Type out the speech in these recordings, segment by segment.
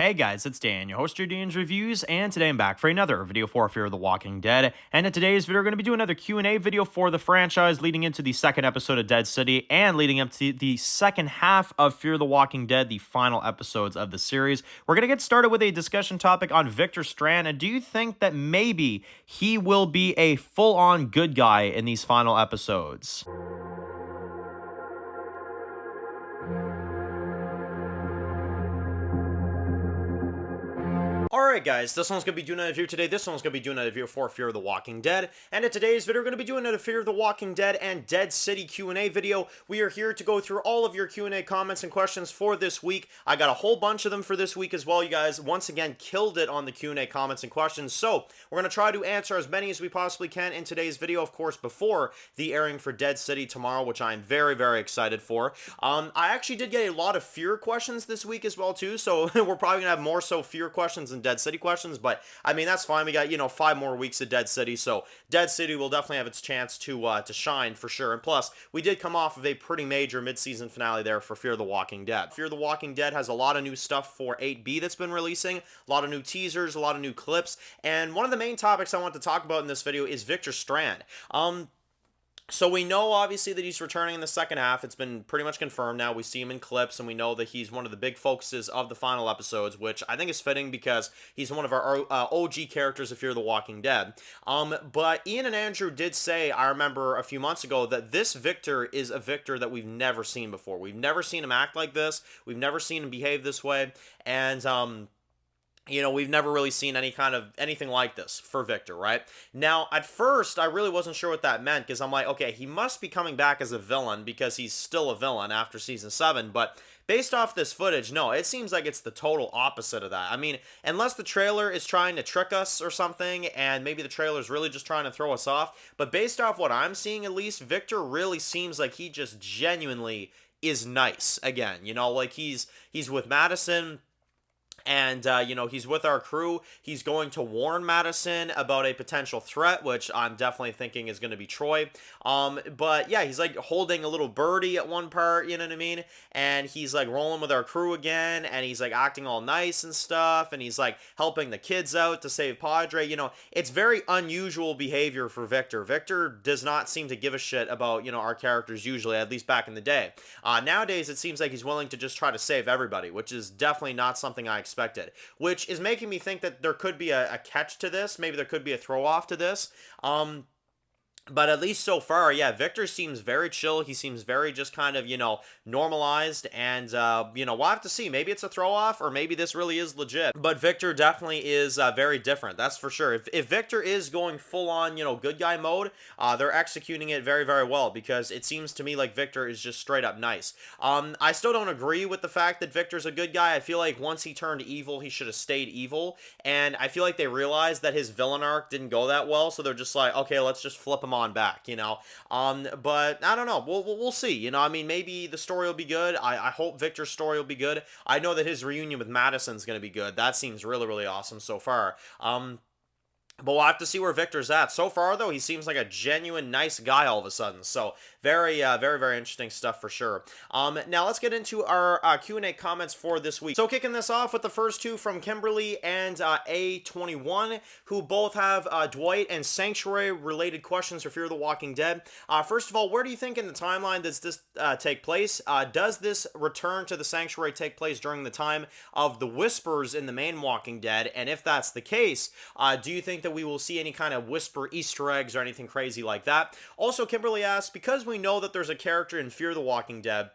Hey guys, it's Dan, your host of Dan's Reviews, and today I'm back for another video for Fear of the Walking Dead. And in today's video, we're going to be doing another Q&A video for the franchise, leading into the second episode of Dead City, and leading up to the second half of Fear of the Walking Dead, the final episodes of the series. We're going to get started with a discussion topic on Victor Strand, and do you think that maybe he will be a full-on good guy in these final episodes? Alright guys, this one's going to be doing a review today. This one's going to be doing a review for Fear of the Walking Dead. And in today's video, we're going to be doing a Fear of the Walking Dead and Dead City Q&A video. We are here to go through all of your Q&A comments and questions for this week. I got a whole bunch of them for this week as well. You guys, once again, killed it on the Q&A comments and questions. So, we're going to try to answer as many as we possibly can in today's video, of course, before the airing for Dead City tomorrow, which I'm very, very excited for. I actually did get a lot of Fear questions this week as well, too. So, we're probably going to have more so Fear questions than Dead City questions, but I mean, that's fine. We got, 5 more weeks of Dead City, so Dead City will definitely have its chance to shine for sure. And plus, we did come off of a pretty major mid-season finale there for Fear the Walking Dead. Fear the Walking Dead has a lot of new stuff for 8B that's been releasing, a lot of new teasers, a lot of new clips, and one of the main topics I want to talk about in this video is Victor Strand. So we know, obviously, that he's returning in the second half. It's been pretty much confirmed now. We see him in clips, and we know that he's one of the big focuses of the final episodes, which I think is fitting because he's one of our OG characters of Fear the Walking Dead. But Ian and Andrew did say, I remember a few months ago, that this Victor is a Victor that we've never seen before. We've never seen him act like this. We've never seen him behave this way. And, we've never really seen anything like this for Victor, right? Now, at first, I really wasn't sure what that meant, because I'm like, okay, he must be coming back as a villain, because he's still a villain after Season 7, but based off this footage, no, it seems like it's the total opposite of that. I mean, unless the trailer is trying to trick us or something, and maybe the trailer is really just trying to throw us off, but based off what I'm seeing, at least, Victor really seems like he just genuinely is nice again. Like he's with Madison, and, he's with our crew. He's going to warn Madison about a potential threat, which I'm definitely thinking is going to be Troy. But yeah, he's like holding a little birdie at one part, you know what I mean? And he's like rolling with our crew again, and he's like acting all nice and stuff, and he's like helping the kids out to save Padre. It's very unusual behavior for Victor. Victor does not seem to give a shit about, our characters usually, at least back in the day. Nowadays, it seems like he's willing to just try to save everybody, which is definitely not something I expected, which is making me think that there could be a catch to this. Maybe there could be a throw off to this. But at least so far, yeah, Victor seems very chill. He seems very just kind of, normalized. And, we'll have to see. Maybe it's a throw-off, or maybe this really is legit. But Victor definitely is very different. That's for sure. If Victor is going full-on, good guy mode, they're executing it very, very well. Because it seems to me like Victor is just straight up nice. I still don't agree with the fact that Victor's a good guy. I feel like once he turned evil, he should have stayed evil. And I feel like they realized that his villain arc didn't go that well. So they're just like, okay, let's just flip him on back, but I don't know. We'll see. I mean, maybe the story will be good. I hope Victor's story will be good. I know that his reunion with Madison's going to be good. That seems really, really awesome so far. But we'll have to see where Victor's at. So far, though, he seems like a genuine nice guy all of a sudden. So, very, very, very interesting stuff for sure. Now, let's get into our Q&A comments for this week. So, kicking this off with the first two from Kimberly and A21, who both have Dwight and Sanctuary related questions for Fear the Walking Dead. First of all, where do you think in the timeline does this take place? Does this return to the Sanctuary take place during the time of the Whispers in the main Walking Dead? And if that's the case, do you think that we will see any kind of Whisper Easter eggs or anything crazy like that? Also, Kimberly asks, because we know that there's a character in Fear the Walking Dead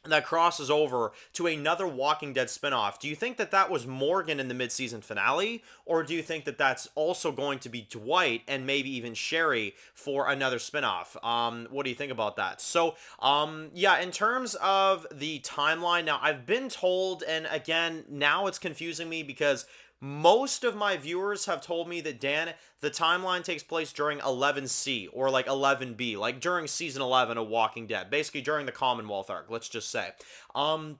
that crosses over to another Walking Dead spinoff, do you think that that was Morgan in the mid-season finale, or do you think that that's also going to be Dwight and maybe even Sherry for another spinoff? What do you think about that? So, yeah, in terms of the timeline, now I've been told, and again, now it's confusing me because most of my viewers have told me that, Dan, the timeline takes place during 11C or like 11B, like during season 11 of Walking Dead, basically during the Commonwealth arc, let's just say. And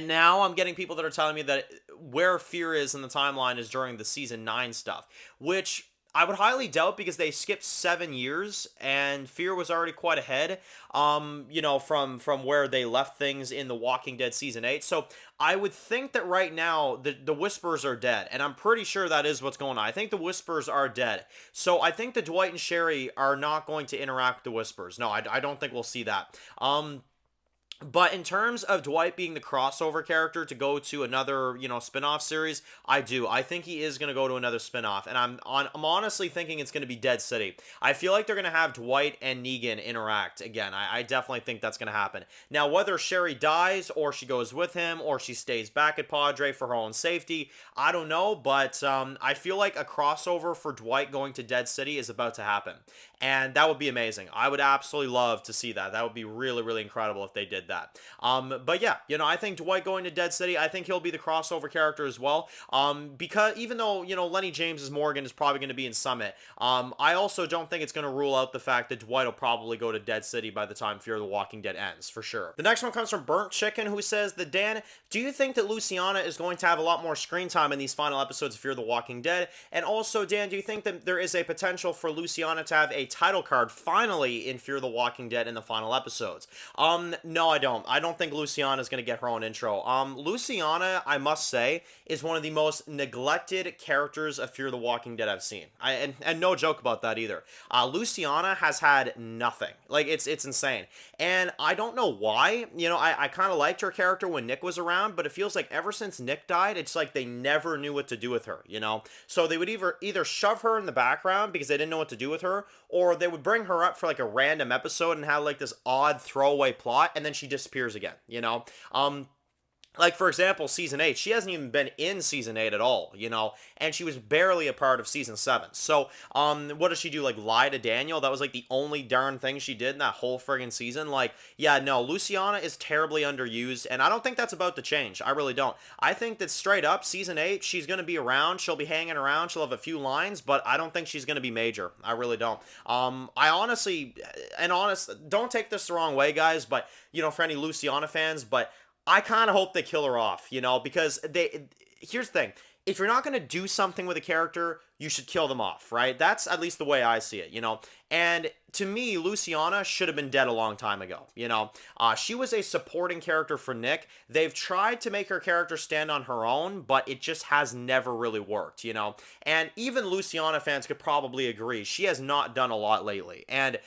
now I'm getting people that are telling me that where Fear is in the timeline is during the season 9 stuff, which I would highly doubt because they skipped 7 years and Fear was already quite ahead, from where they left things in The Walking Dead season 8. So I would think that right now the Whispers are dead, and I'm pretty sure that is what's going on. I think the Whispers are dead. So I think that Dwight and Sherry are not going to interact with the Whispers. No, I don't think we'll see that. But in terms of Dwight being the crossover character to go to another, spin-off series, I do. I think he is going to go to another spin-off, and I'm honestly thinking it's going to be Dead City. I feel like they're going to have Dwight and Negan interact again. I definitely think that's going to happen. Now, whether Sherry dies or she goes with him or she stays back at Padre for her own safety, I don't know, but I feel like a crossover for Dwight going to Dead City is about to happen, and that would be amazing. I would absolutely love to see that. That would be really, really incredible if they did that. But yeah, I think Dwight going to Dead City, I think he'll be the crossover character as well. Because even though, Lenny James's Morgan is probably going to be in Summit, I also don't think it's going to rule out the fact that Dwight will probably go to Dead City by the time Fear the Walking Dead ends, for sure. The next one comes from Burnt Chicken, who says that, Dan, do you think that Luciana is going to have a lot more screen time in these final episodes of Fear the Walking Dead? And also, Dan, do you think that there is a potential for Luciana to have a title card finally in Fear the Walking Dead in the final episodes? No, I don't. I don't think Luciana is going to get her own intro. Luciana, I must say, is one of the most neglected characters of Fear the Walking Dead I've seen. And no joke about that either. Luciana has had nothing. Like, it's insane. And I don't know why. I kind of liked her character when Nick was around, but it feels like ever since Nick died, it's like they never knew what to do with her, So they would either shove her in the background because they didn't know what to do with her, or they would bring her up for like a random episode and have like this odd throwaway plot, and then she disappears again, Like, for example, Season 8, she hasn't even been in Season 8 at all, and she was barely a part of Season 7. So, what does she do, like, lie to Daniel? That was, like, the only darn thing she did in that whole friggin' season. Like, yeah, no, Luciana is terribly underused, and I don't think that's about to change. I really don't. I think that straight up, Season 8, she's going to be around, she'll be hanging around, she'll have a few lines, but I don't think she's going to be major. I really don't. I honestly, don't take this the wrong way, guys, but, for any Luciana fans, but I kind of hope they kill her off, because here's the thing. If you're not going to do something with a character, you should kill them off, right? That's at least the way I see it, And to me, Luciana should have been dead a long time ago, She was a supporting character for Nick. They've tried to make her character stand on her own, but it just has never really worked, And even Luciana fans could probably agree. She has not done a lot lately. And,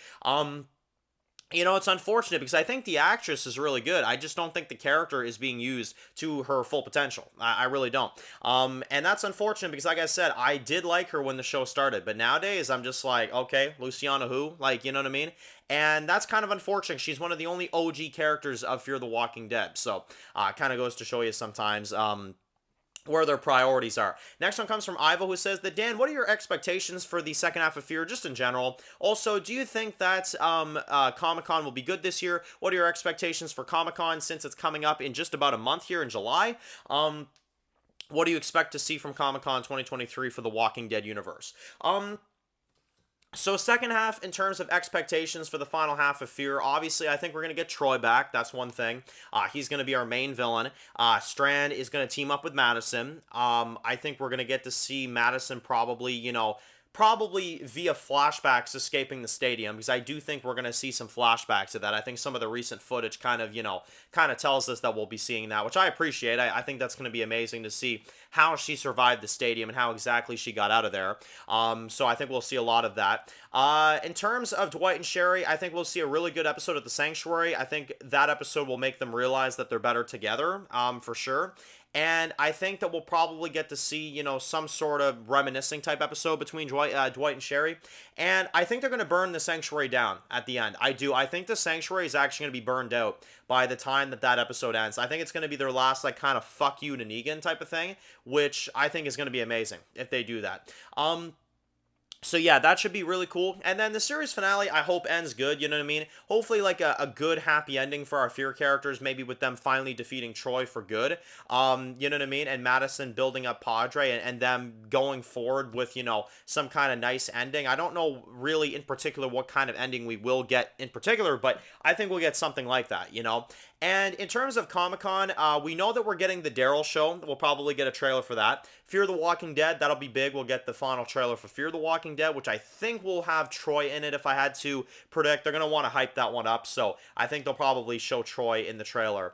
it's unfortunate because I think the actress is really good. I just don't think the character is being used to her full potential. I really don't. And that's unfortunate because, like I said, I did like her when the show started. But nowadays, I'm just like, okay, Luciana who? Like, you know what I mean? And that's kind of unfortunate. She's one of the only OG characters of Fear the Walking Dead. So, it kind of goes to show you sometimes, where their priorities are. Next one comes from Ivo, who says that, Dan, what are your expectations for the second half of Fear, just in general? Also, do you think that Comic-Con will be good this year? What are your expectations for Comic-Con since it's coming up in just about a month here in July? What do you expect to see from Comic-Con 2023 for the Walking Dead universe? So second half, in terms of expectations for the final half of Fear, obviously I think we're going to get Troy back. That's one thing. He's going to be our main villain. Strand is going to team up with Madison. I think we're going to get to see Madison probably via flashbacks escaping the stadium, because I do think we're going to see some flashbacks of that. I think some of the recent footage kind of tells us that we'll be seeing that, which I appreciate. I think that's going to be amazing to see how she survived the stadium and how exactly she got out of there. So I think we'll see a lot of that. In terms of Dwight and Sherry, I think we'll see a really good episode of The Sanctuary. I think that episode will make them realize that they're better together, for sure. And I think that we'll probably get to see, some sort of reminiscing type episode between Dwight and Sherry. And I think they're going to burn the Sanctuary down at the end. I do. I think the Sanctuary is actually going to be burned out by the time that episode ends. I think it's going to be their last, kind of fuck you to Negan type of thing, which I think is going to be amazing if they do that. So yeah, that should be really cool. And then the series finale, I hope ends good, you know what I mean? Hopefully like a good happy ending for our Fear characters, maybe with them finally defeating Troy for good. You know what I mean? And Madison building up Padre and them going forward with, some kind of nice ending. I don't know really in particular what kind of ending we will get in particular, but I think we'll get something like that, And in terms of Comic-Con, we know that we're getting the Daryl show. We'll probably get a trailer for that. Fear the Walking Dead, that'll be big. We'll get the final trailer for Fear the Walking Dead, which I think will have Troy in it if I had to predict. They're going to want to hype that one up, so I think they'll probably show Troy in the trailer.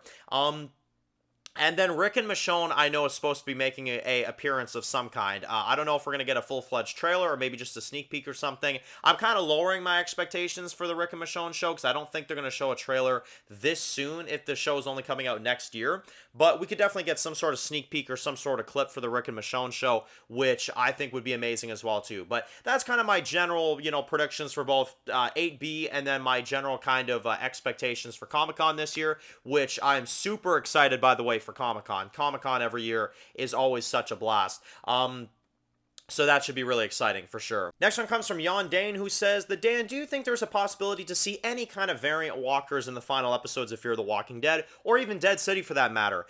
And then Rick and Michonne, I know, is supposed to be making a appearance of some kind. I don't know if we're going to get a full-fledged trailer or maybe just a sneak peek or something. I'm kind of lowering my expectations for the Rick and Michonne show because I don't think they're going to show a trailer this soon if the show is only coming out next year. But we could definitely get some sort of sneak peek or some sort of clip for the Rick and Michonne show, which I think would be amazing as well, too. But that's kind of my general, predictions for both 8B and then my general kind of expectations for Comic-Con this year, which I'm super excited, by the way, for Comic-Con. Comic-Con every year is always such a blast. So that should be really exciting for sure. Next one comes from Jan Dane, who says, Dan, do you think there's a possibility to see any kind of variant walkers in the final episodes of Fear the Walking Dead, or even Dead City for that matter?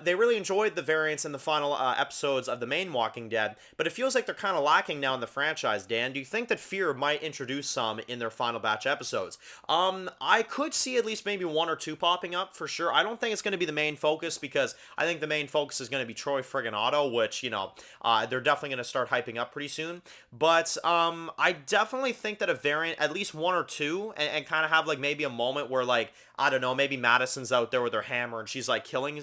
They really enjoyed the variants in the final episodes of the main Walking Dead, but it feels like they're kind of lacking now in the franchise, Dan. Do you think that Fear might introduce some in their final batch episodes? I could see at least maybe one or two popping up for sure. I don't think it's going to be the main focus because I think the main focus is going to be Troy friggin' Otto, which, they're definitely going to start hyping up pretty soon. But I definitely think that a variant, at least one or two, and kind of have like maybe a moment where like, I don't know, maybe Madison's out there with her hammer and she's like killing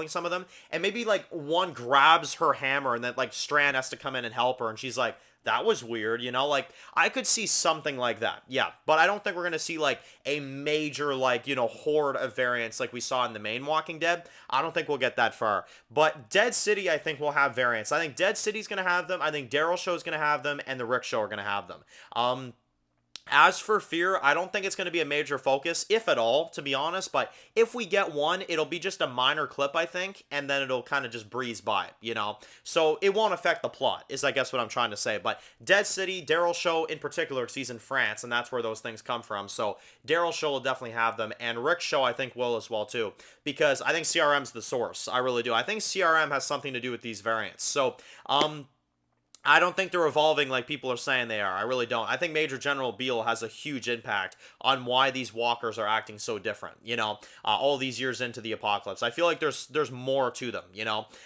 some of them, and maybe like one grabs her hammer and then like Strand has to come in and help her and she's like, that was weird, like I could see something like that. Yeah, but I don't think we're going to see like a major like, horde of variants like we saw in the main Walking Dead. I don't think we'll get that far. But Dead City, I think will have variants. I think Dead City's going to have them. I think Daryl Show's going to have them, and the Rick Show are going to have them. As for Fear, I don't think it's going to be a major focus, if at all, to be honest. But if we get one, it'll be just a minor clip, I think, and then it'll kind of just breeze by, So it won't affect the plot, is I guess what I'm trying to say. But Dead City, Daryl Show in particular, because he's in France, and that's where those things come from. So Daryl Show will definitely have them, and Rick Show, I think, will as well, too. Because I think CRM's the source. I really do. I think CRM has something to do with these variants. So, I don't think they're evolving like people are saying they are. I really don't. I think Major General Beale has a huge impact on why these walkers are acting so different, all these years into the apocalypse. I feel like there's more to them,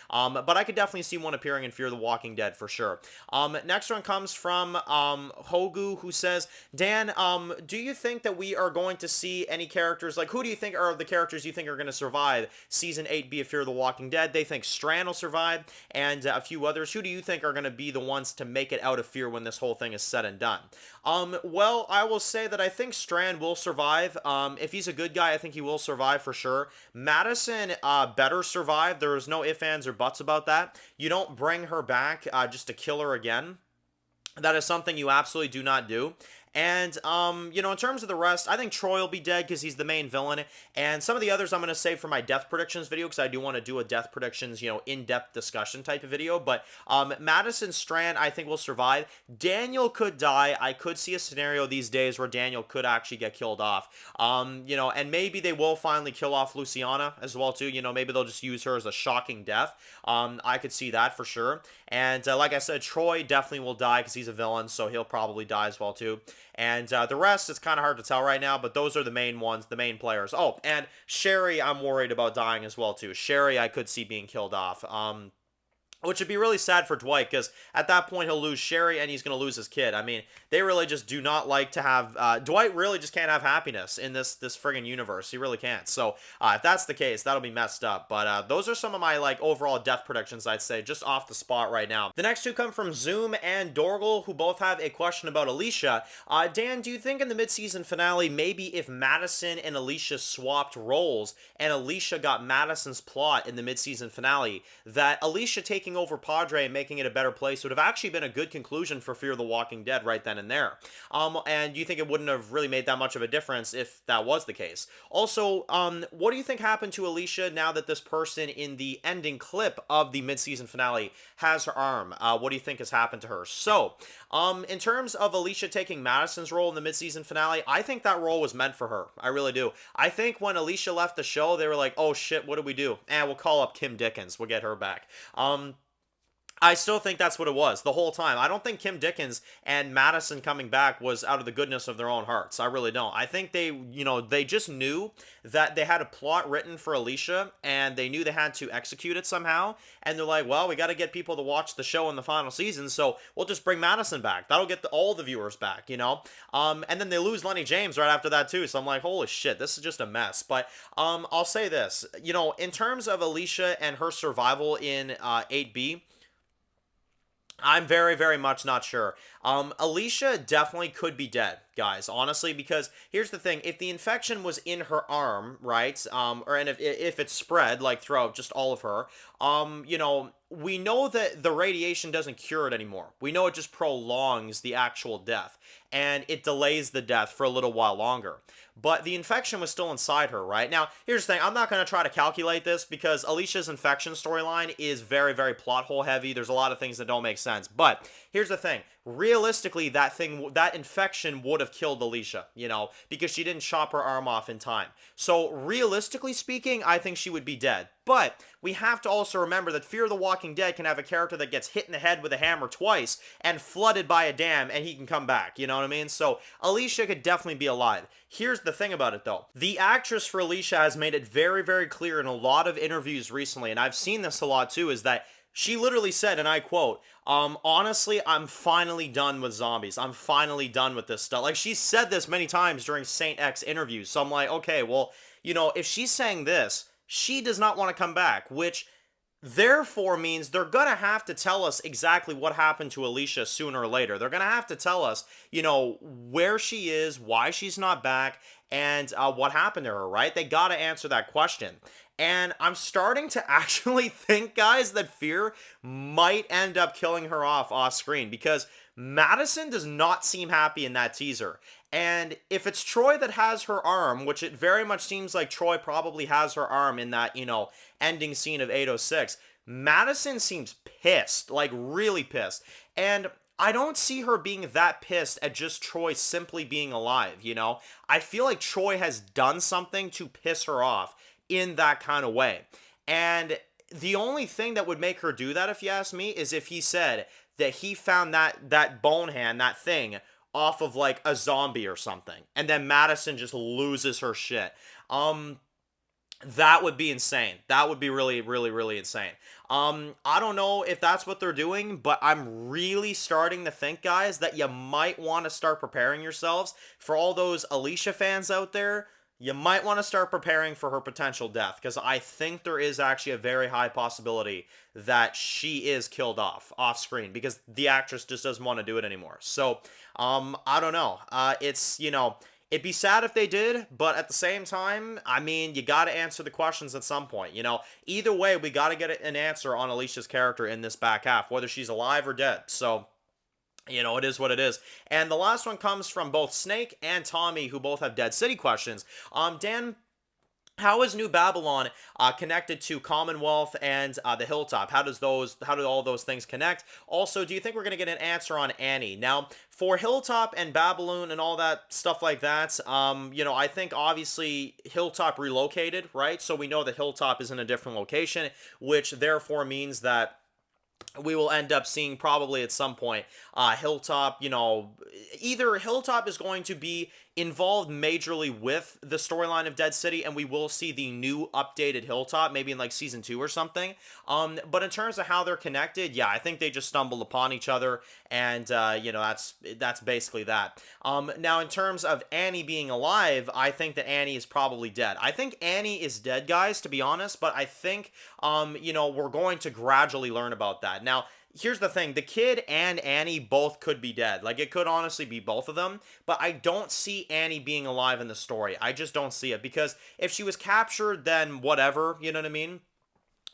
but I could definitely see one appearing in Fear the Walking Dead for sure. Next one comes from Hogu, who says, Dan, do you think that we are going to see any characters, like who do you think are the characters you think are going to survive Season 8B of Fear the Walking Dead? They think Strand will survive, and a few others. Who do you think are going to be the ones to make it out of Fear when this whole thing is said and done? Well, I will say that I think Strand will survive. If he's a good guy, I think he will survive for sure. Madison better survive. There is no ifs, ands, or buts about that. You don't bring her back just to kill her again. That is something you absolutely do not do. And, in terms of the rest, I think Troy will be dead because he's the main villain. And some of the others I'm going to save for my death predictions video because I do want to do a death predictions, in-depth discussion type of video. But Madison Strand, I think, will survive. Daniel could die. I could see a scenario these days where Daniel could actually get killed off. And maybe they will finally kill off Luciana as well, too. Maybe they'll just use her as a shocking death. I could see that for sure. And like I said, Troy definitely will die because he's a villain, so he'll probably die as well, too. And the rest, it's kind of hard to tell right now, but those are the main ones, the main players. Oh, and Sherry, I'm worried about dying as well, too. Sherry, I could see being killed off. Which would be really sad for Dwight, because at that point he'll lose Sherry and he's going to lose his kid. I mean, they really just do not like to have... Dwight really just can't have happiness in this friggin' universe. He really can't. So, if that's the case, that'll be messed up. But those are some of my, overall death predictions, I'd say, just off the spot right now. The next two come from Zoom and Dorgle, who both have a question about Alicia. Dan, do you think in the mid-season finale, maybe if Madison and Alicia swapped roles, and Alicia got Madison's plot in the mid-season finale, that Alicia taking over Padre and making it a better place would have actually been a good conclusion for Fear the Walking Dead right then and there. And you think it wouldn't have really made that much of a difference if that was the case? Also, what do you think happened to Alicia now that this person in the ending clip of the mid-season finale has her arm? What do you think has happened to her? So, in terms of Alicia taking Madison's role in the mid-season finale, I think that role was meant for her. I really do. I think when Alicia left the show, they were like, oh shit, what do we do? We'll call up Kim Dickens. We'll get her back. I still think that's what it was the whole time. I don't think Kim Dickens and Madison coming back was out of the goodness of their own hearts. I really don't. I think they, they just knew that they had a plot written for Alicia and they knew they had to execute it somehow. And they're like, well, we got to get people to watch the show in the final season, so we'll just bring Madison back. That'll get all the viewers back. And then they lose Lenny James right after that too. So I'm like, holy shit, this is just a mess. But I'll say this, in terms of Alicia and her survival in 8B, I'm very, very much not sure. Alicia definitely could be dead, guys, honestly, because here's the thing. If the infection was in her arm, right, and if it spread, like, throughout just all of her, we know that the radiation doesn't cure it anymore. We know it just prolongs the actual death, and it delays the death for a little while longer. But the infection was still inside her, right? Now, here's the thing. I'm not going to try to calculate this because Alicia's infection storyline is very, very plot hole heavy. There's a lot of things that don't make sense. But here's the thing. Realistically, that infection would have killed Alicia, because she didn't chop her arm off in time. So realistically speaking, I think she would be dead. But we have to also remember that Fear the Walking Dead can have a character that gets hit in the head with a hammer twice and flooded by a dam and he can come back, you know what I mean? So Alicia could definitely be alive. Here's the thing about it though. The actress for Alicia has made it very, very clear in a lot of interviews recently, and I've seen this a lot too, is that she literally said, and I quote, honestly, I'm finally done with zombies. I'm finally done with this stuff. Like, she's said this many times during Saint X interviews. So I'm like, okay, well, if she's saying this, she does not want to come back, which therefore means they're going to have to tell us exactly what happened to Alicia sooner or later. They're going to have to tell us, where she is, why she's not back, and what happened to her, right? They got to answer that question. And I'm starting to actually think, guys, that Fear might end up killing her off screen because Madison does not seem happy in that teaser. And if it's Troy that has her arm, which it very much seems like Troy probably has her arm in that, ending scene of 806, Madison seems pissed, like really pissed. And I don't see her being that pissed at just Troy simply being alive, I feel like Troy has done something to piss her off in that kind of way. And the only thing that would make her do that, if you ask me, is if he said that he found that bone hand, that thing, off of like a zombie or something, and then Madison just loses her shit. That would be insane. That would be really, really, really insane. I don't know if that's what they're doing, but I'm really starting to think, guys, that you might want to start preparing yourselves for all those Alicia fans out there. You might want to start preparing for her potential death, because I think there is actually a very high possibility that she is killed off screen, because the actress just doesn't want to do it anymore. So, I don't know. It'd be sad if they did, but at the same time, I mean, you got to answer the questions at some point. Either way, we got to get an answer on Alicia's character in this back half, whether she's alive or dead. So, it is what it is. And the last one comes from both Snake and Tommy, who both have Dead City questions. Dan, how is New Babylon connected to Commonwealth and the Hilltop? How do all those things connect? Also, do you think we're going to get an answer on Annie? Now, for Hilltop and Babylon and all that stuff like that, I think obviously Hilltop relocated, right? So we know that Hilltop is in a different location, which therefore means that we will end up seeing probably at some point Hilltop, either Hilltop is going to be involved majorly with the storyline of Dead City, and we will see the new updated Hilltop maybe in like season 2 or something. But in terms of how they're connected, yeah, I think they just stumbled upon each other, and that's basically that. Now in terms of Annie being alive, I think that Annie is probably dead. I think Annie is dead, guys, to be honest, but I think we're going to gradually learn about that. Now, here's the thing. The kid and Annie both could be dead. Like, it could honestly be both of them, but I don't see Annie being alive in the story. I just don't see it, because if she was captured, then whatever, you know what I mean?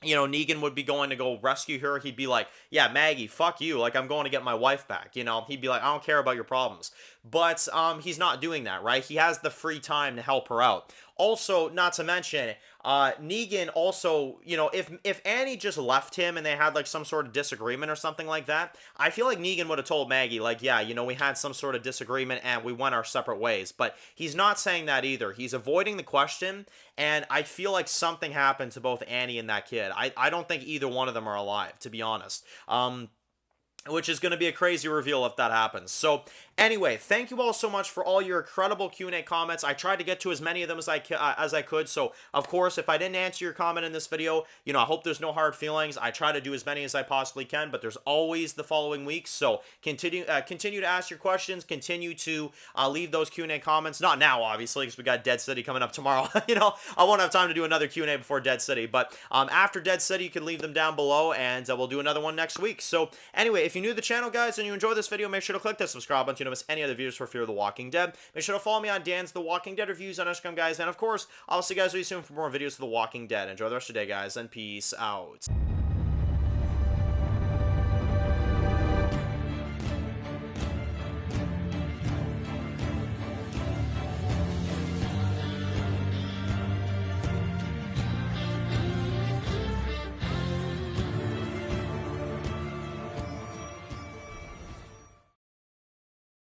Negan would be going to go rescue her. He'd be like, yeah, Maggie, fuck you. Like, I'm going to get my wife back. He'd be like, I don't care about your problems. But he's not doing that, right? He has the free time to help her out. Also, not to mention, Negan also, you know, if Annie just left him and they had like some sort of disagreement or something like that, I feel like Negan would have told Maggie, like, yeah, you know, we had some sort of disagreement and we went our separate ways. But he's not saying that either. He's avoiding the question, and I feel like something happened to both Annie and that kid. I don't think either one of them are alive, to be honest. Which is going to be a crazy reveal if that happens. So anyway, thank you all so much for all your incredible Q&A comments. I tried to get to as many of them as I could. So of course, if I didn't answer your comment in this video, you know, I hope there's no hard feelings. I try to do as many as I possibly can, but there's always the following weeks. So continue to ask your questions. Continue to leave those Q&A comments. Not now, obviously, because we got Dead City coming up tomorrow. You know, I won't have time to do another Q&A before Dead City, but after Dead City, you can leave them down below, and we'll do another one next week. So anyway, if you're new to the channel, guys, and you enjoy this video, make sure to click that subscribe button so you don't miss any other videos for Fear of the Walking Dead. Make sure to follow me on Dan's The Walking Dead reviews on Instagram, guys, and of course, I'll see you guys really soon for more videos of The Walking Dead. Enjoy the rest of your day, guys, and peace out.